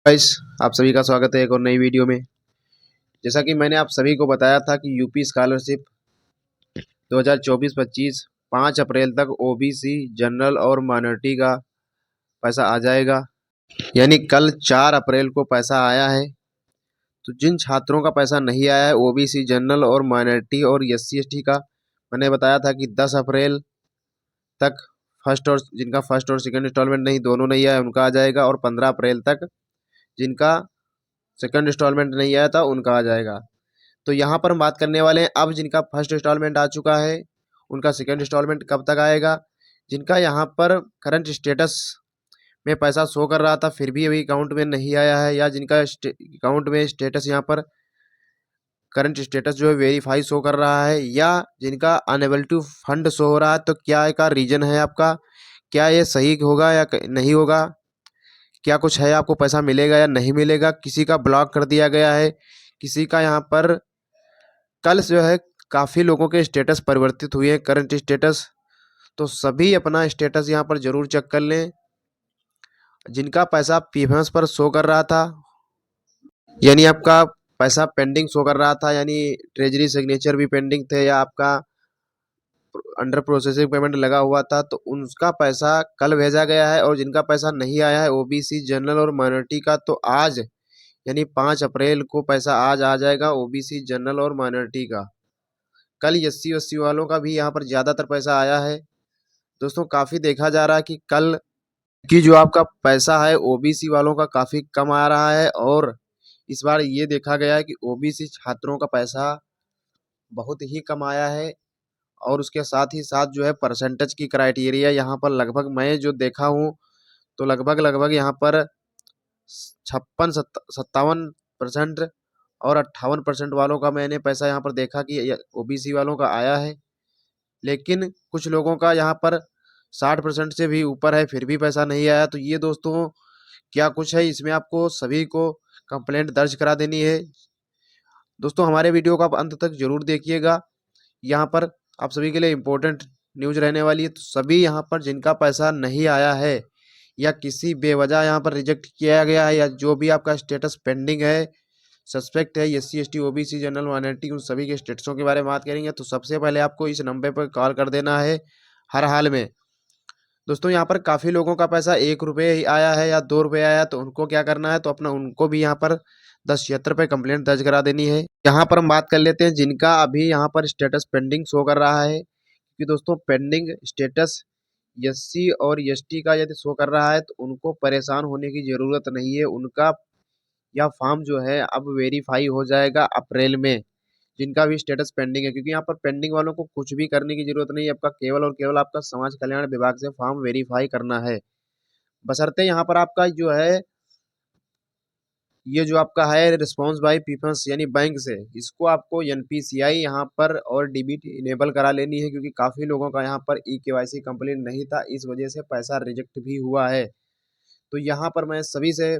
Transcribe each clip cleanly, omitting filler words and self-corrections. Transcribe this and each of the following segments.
Guys, आप सभी का स्वागत है एक और नई वीडियो में। जैसा कि मैंने आप सभी को बताया था कि यूपी स्कॉलरशिप 2024-25 5 अप्रैल तक ओबीसी, जनरल और माइनॉरिटी का पैसा आ जाएगा। यानी कल 4 अप्रैल को पैसा आया है। तो जिन छात्रों का पैसा नहीं आया है ओबीसी, जनरल और माइनॉरिटी और एससी एसटी का, मैंने बताया था कि 10 अप्रैल तक जिनका फर्स्ट और सेकंड इंस्टॉलमेंट नहीं, दोनों नहीं आया, उनका आ जाएगा। और 15 अप्रैल तक जिनका सेकंड इंस्टॉलमेंट नहीं आया था उनका आ जाएगा। तो यहाँ पर हम बात करने वाले हैं अब जिनका फर्स्ट इंस्टॉलमेंट आ चुका है उनका सेकंड इंस्टॉलमेंट कब तक आएगा। जिनका यहाँ पर करंट स्टेटस में पैसा शो कर रहा था फिर भी अभी अकाउंट में नहीं आया है, या जिनका अकाउंट में स्टेटस यहाँ पर करंट स्टेटस जो है वेरीफाई शो कर रहा है, या जिनका अनेबल टू फंड शो हो रहा है, तो क्या का रीजन है आपका, क्या ये सही होगा या नहीं होगा, क्या कुछ है, आपको पैसा मिलेगा या नहीं मिलेगा। किसी का ब्लॉक कर दिया गया है, किसी का यहाँ पर कल जो है काफ़ी लोगों के स्टेटस परिवर्तित हुए हैं करंट स्टेटस। तो सभी अपना स्टेटस यहाँ पर जरूर चेक कर लें। जिनका पैसा पीएफएमएस पर शो कर रहा था, यानी आपका पैसा पेंडिंग शो कर रहा था, यानी ट्रेजरी सिग्नेचर भी पेंडिंग थे, या आपका अंडर प्रोसेसिंग पेमेंट लगा हुआ था, तो उनका पैसा कल भेजा गया है। और जिनका पैसा नहीं आया है ओबीसी, जनरल और माइनॉरिटी का, तो आज यानी 5 अप्रैल को पैसा आज आ जाएगा ओबीसी, जनरल और माइनॉरिटी का। कल एससी एसटी वालों का भी यहाँ पर ज़्यादातर पैसा आया है। दोस्तों काफ़ी देखा जा रहा है कि कल की जो आपका पैसा है ओबीसी वालों का काफ़ी कम आ रहा है, और इस बार ये देखा गया है कि ओबीसी छात्रों का पैसा बहुत ही कम आया है। और उसके साथ ही साथ जो है परसेंटेज की क्राइटेरिया यहाँ पर लगभग मैं जो देखा हूँ तो लगभग लगभग यहाँ पर 57 57% और 58% वालों का मैंने पैसा यहाँ पर देखा कि ओबीसी वालों का आया है। लेकिन कुछ लोगों का यहाँ पर 60% से भी ऊपर है फिर भी पैसा नहीं आया। तो ये दोस्तों क्या कुछ है, इसमें आपको सभी को कंप्लेंट दर्ज करा देनी है। दोस्तों हमारे वीडियो को आप अंत तक जरूर देखिएगा, यहाँ पर आप सभी के लिए इम्पोर्टेंट न्यूज रहने वाली है। तो सभी यहाँ पर जिनका पैसा नहीं आया है या किसी बेवजह यहाँ पर रिजेक्ट किया गया है, या जो भी आपका स्टेटस पेंडिंग है, सस्पेक्ट है, SC ST OBC general minority, उन सभी के स्टेटसों के बारे में बात करेंगे। तो सबसे पहले आपको इस नंबर पर कॉल कर देना है हर हाल में। दोस्तों यहाँ पर काफ़ी लोगों का पैसा 1 रुपये ही आया है या 2 रुपये आया है, तो उनको क्या करना है, तो अपना उनको भी यहाँ पर 1076 पे कंप्लेंट दर्ज करा देनी है। यहाँ पर हम बात कर लेते हैं जिनका अभी यहाँ पर स्टेटस पेंडिंग शो कर रहा है, कि दोस्तों पेंडिंग स्टेटस एससी और एसटी का यदि शो कर रहा है तो उनको परेशान होने की ज़रूरत नहीं है। उनका यह फॉर्म जो है अब वेरीफाई हो जाएगा अप्रैल में, जिनका भी स्टेटस पेंडिंग है। क्योंकि यहाँ पर पेंडिंग वालों को कुछ भी करने की जरूरत नहीं है, आपका केवल और केवल आपका समाज कल्याण विभाग से फॉर्म वेरीफाई करना है। बशर्ते यहाँ पर आपका जो है ये जो आपका है रिस्पॉन्स बाय पीपल्स यानी बैंक से, इसको आपको एनपीसीआई यहाँ पर और डीबीटी इनेबल करा लेनी है, क्योंकि काफ़ी लोगों का यहाँ पर ई केवाईसी कंप्लीट नहीं था, इस वजह से पैसा रिजेक्ट भी हुआ है। तो यहाँ पर मैं सभी से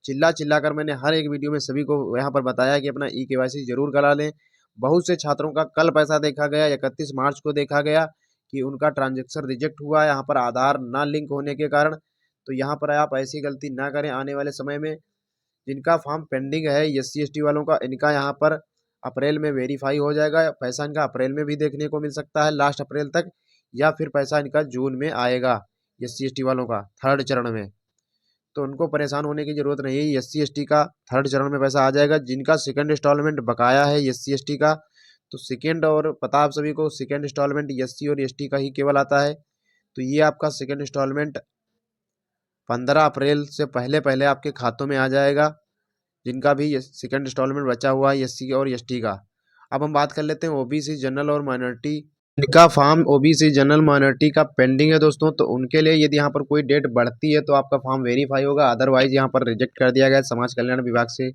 चिल्ला चिल्ला कर मैंने हर एक वीडियो में सभी को यहाँ पर बताया कि अपना ई केवाईसी जरूर करा लें। बहुत से छात्रों का कल पैसा देखा गया, 31 मार्च को देखा गया कि उनका ट्रांजैक्शन रिजेक्ट हुआ है यहाँ पर आधार ना लिंक होने के कारण। तो यहाँ पर आप ऐसी गलती ना करें आने वाले समय में। जिनका फॉर्म पेंडिंग है एससी एसटी वालों का, इनका यहाँ पर अप्रैल में वेरीफाई हो जाएगा। पैसा इनका अप्रैल में भी देखने को मिल सकता है लास्ट अप्रैल तक, या फिर पैसा इनका जून में आएगा एससी एसटी वालों का थर्ड चरण में। तो उनको परेशान होने की जरूरत नहीं है, एससी एसटी का थर्ड चरण में पैसा आ जाएगा। जिनका सेकंड इंस्टॉलमेंट बकाया है एससी एसटी का, तो सेकंड, और पता आप सभी को सेकंड इंस्टॉलमेंट एससी और एसटी का ही केवल आता है। तो ये आपका सेकंड इंस्टॉलमेंट 15 अप्रैल से पहले पहले आपके खातों में आ जाएगा, जिनका भी सेकंड इंस्टॉलमेंट बचा हुआ है एससी और एसटी का। अब हम बात कर लेते हैं ओबीसी, जनरल और माइनॉरिटी। इनका फॉर्म ओबीसी, जनरल, माइनॉरिटी का पेंडिंग है दोस्तों, तो उनके लिए यदि यहाँ पर कोई डेट बढ़ती है तो आपका फॉर्म वेरीफाई होगा, अदरवाइज यहाँ पर रिजेक्ट कर दिया गया, समाज कल्याण विभाग से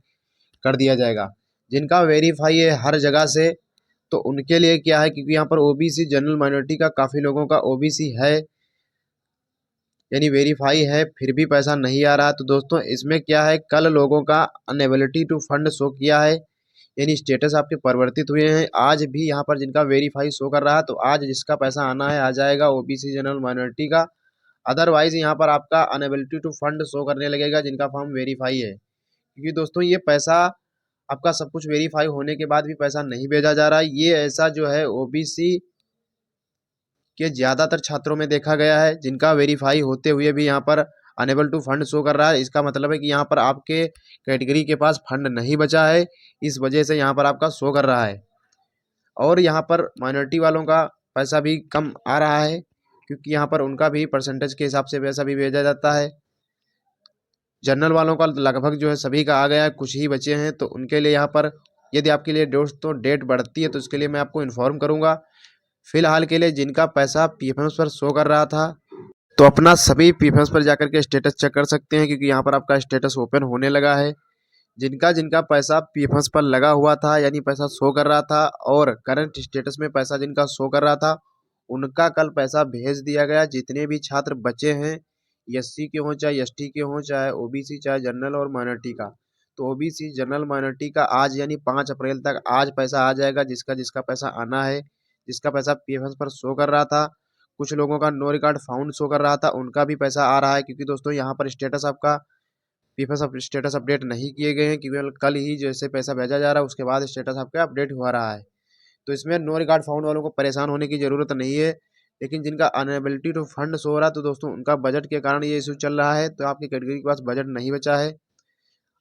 कर दिया जाएगा। जिनका वेरीफाई है हर जगह से, तो उनके लिए क्या है, क्योंकि यहाँ पर ओबीसी, जनरल, माइनॉरिटी का काफ़ी लोगों का ओबीसी है यानी वेरीफाई है फिर भी पैसा नहीं आ रहा। तो दोस्तों इसमें क्या है, कल लोगों का अनएबिलिटी टू फंड शो किया है, यानी स्टेटस आपके परिवर्तित हुए हैं। आज भी यहाँ पर जिनका वेरीफाई शो कर रहा है, तो आज जिसका पैसा आना है आ जाएगा ओबीसी, जनरल, माइनॉरिटी का। अदरवाइज यहाँ पर आपका अनएबिलिटी टू फंड शो करने लगेगा जिनका फॉर्म वेरीफाई है, क्योंकि दोस्तों ये पैसा आपका सब कुछ वेरीफाई होने के बाद भी पैसा नहीं भेजा जा रहा है। ये ऐसा जो है ओबीसी के ज़्यादातर छात्रों में देखा गया है, जिनका वेरीफाई होते हुए भी यहाँ पर अनेबल टू फंड शो कर रहा है। इसका मतलब है कि यहाँ पर आपके कैटेगरी के पास फंड नहीं बचा है, इस वजह से यहाँ पर आपका शो कर रहा है। और यहाँ पर माइनॉरिटी वालों का पैसा भी कम आ रहा है, क्योंकि यहाँ पर उनका भी परसेंटेज के हिसाब से पैसा भी भेजा जाता है। जनरल वालों का लगभग जो है सभी का आ गया है, कुछ ही बचे हैं, तो उनके लिए यहाँ पर यदि आपके लिए दोस्तों डेट बढ़ती है तो उसके लिए मैं आपको इन्फॉर्म करूँगा। फिलहाल के लिए जिनका पैसा पीएफएम्स पर शो कर रहा था, तो अपना सभी पीएफएम्स पर जाकर के स्टेटस चेक कर सकते हैं, क्योंकि यहाँ पर आपका स्टेटस ओपन होने लगा है। जिनका जिनका पैसा पीएफएम्स पर लगा हुआ था यानी पैसा शो कर रहा था और करंट स्टेटस में पैसा जिनका शो कर रहा था, उनका कल पैसा भेज दिया गया। जितने भी छात्र बचे हैं, एससी के हों चाहे एसटी के हों, चाहे ओबीसी चाहे जनरल और माइनॉरिटी का, तो ओबीसी जनरल माइनॉरिटी का आज यानी 5 अप्रैल तक आज पैसा आ जाएगा, जिसका जिसका पैसा आना है। जिसका पैसा पीएफएस पर शो कर रहा था, कुछ लोगों का नो रिकॉर्ड फाउंड शो कर रहा था, उनका भी पैसा आ रहा है, क्योंकि दोस्तों यहाँ पर स्टेटस आपका पीएफएस स्टेटस अपडेट नहीं किए गए हैं, केवल कल ही जैसे पैसा भेजा जा रहा है उसके बाद स्टेटस आपका अपडेट हो रहा है। तो इसमें नो रिकॉर्ड फाउंड वालों को परेशान होने की ज़रूरत नहीं है, लेकिन जिनका अनएबिलिटी टू फंड शो हो रहा है तो दोस्तों उनका बजट के कारण ये इशू चल रहा है, तो आपकी कैटेगरी के पास बजट नहीं बचा है।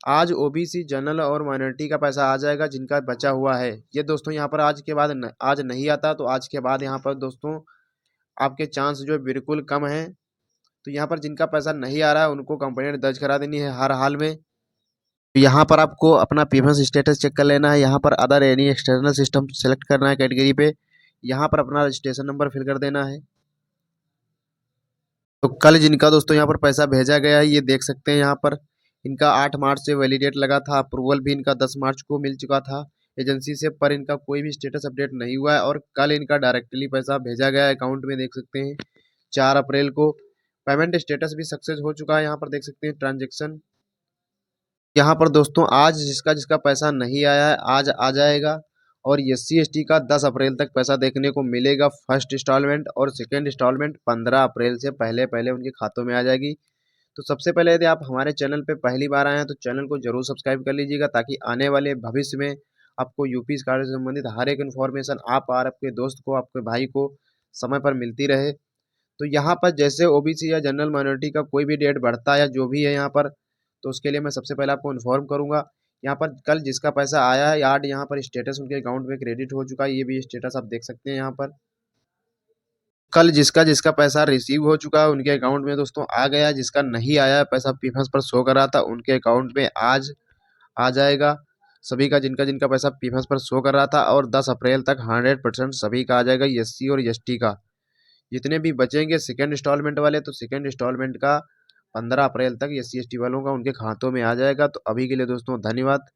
आज ओबीसी जनरल और माइनॉरिटी का पैसा आ जाएगा जिनका बचा हुआ है। ये दोस्तों यहाँ पर आज के बाद आज नहीं आता, तो आज के बाद यहाँ पर दोस्तों आपके चांस जो बिल्कुल कम है। तो यहाँ पर जिनका पैसा नहीं आ रहा है उनको कंप्लेंट दर्ज करा देनी है हर हाल में। यहाँ पर आपको अपना पीएफएस स्टेटस चेक कर लेना है। यहाँ पर other any external system select करना है कैटेगरी पे। यहाँ पर अपना रजिस्ट्रेशन नंबर फिल कर देना है। तो कल जिनका दोस्तों यहाँ पर पैसा भेजा गया है, ये देख सकते हैं यहाँ पर इनका 8 मार्च से वैलिडेट लगा था। अप्रूवल भी इनका 10 मार्च को मिल चुका था एजेंसी से, पर इनका कोई भी स्टेटस अपडेट नहीं हुआ है और कल इनका डायरेक्टली पैसा भेजा गया है अकाउंट में। देख सकते हैं 4 अप्रैल को पेमेंट स्टेटस भी सक्सेस हो चुका है। यहाँ पर देख सकते हैं ट्रांजेक्शन। यहाँ पर दोस्तों आज जिसका जिसका पैसा नहीं आया है आज आ जाएगा, और एससी एसटी का 10 अप्रैल तक पैसा देखने को मिलेगा फर्स्ट इंस्टॉलमेंट, और सेकेंड इंस्टॉलमेंट 15 अप्रैल से पहले पहले उनके खातों में आ जाएगी। तो सबसे पहले यदि आप हमारे चैनल पे पहली बार आए हैं तो चैनल को जरूर सब्सक्राइब कर लीजिएगा, ताकि आने वाले भविष्य में आपको यूपी कार्ड से संबंधित हर एक इन्फॉर्मेशन आप और आपके दोस्त को, आपके भाई को समय पर मिलती रहे। तो यहाँ पर जैसे ओबीसी या जनरल माइनॉरिटी का कोई भी डेट बढ़ता है या जो भी है यहाँ पर, तो उसके लिए मैं सबसे पहले आपको इन्फॉर्म करूँगा। यहाँ पर कल जिसका पैसा आया है यार, यहाँ पर स्टेटस उनके अकाउंट में क्रेडिट हो चुका है, ये भी स्टेटस आप देख सकते हैं यहाँ पर। कल जिसका जिसका पैसा रिसीव हो चुका है उनके अकाउंट में दोस्तों आ गया है। जिसका नहीं आया है पैसा पीएफएस पर शो कर रहा था, उनके अकाउंट में आज आ जाएगा सभी का, जिनका जिनका पैसा पीएफएस पर शो कर रहा था। और 10 अप्रैल तक 100% सभी का आ जाएगा, एससी और एसटी का। जितने भी बचेंगे सेकेंड इंस्टॉलमेंट वाले, तो सेकेंड इंस्टॉलमेंट का 15 अप्रैल तक एससी एसटी वालों का उनके खातों में आ जाएगा। तो अभी के लिए दोस्तों धन्यवाद।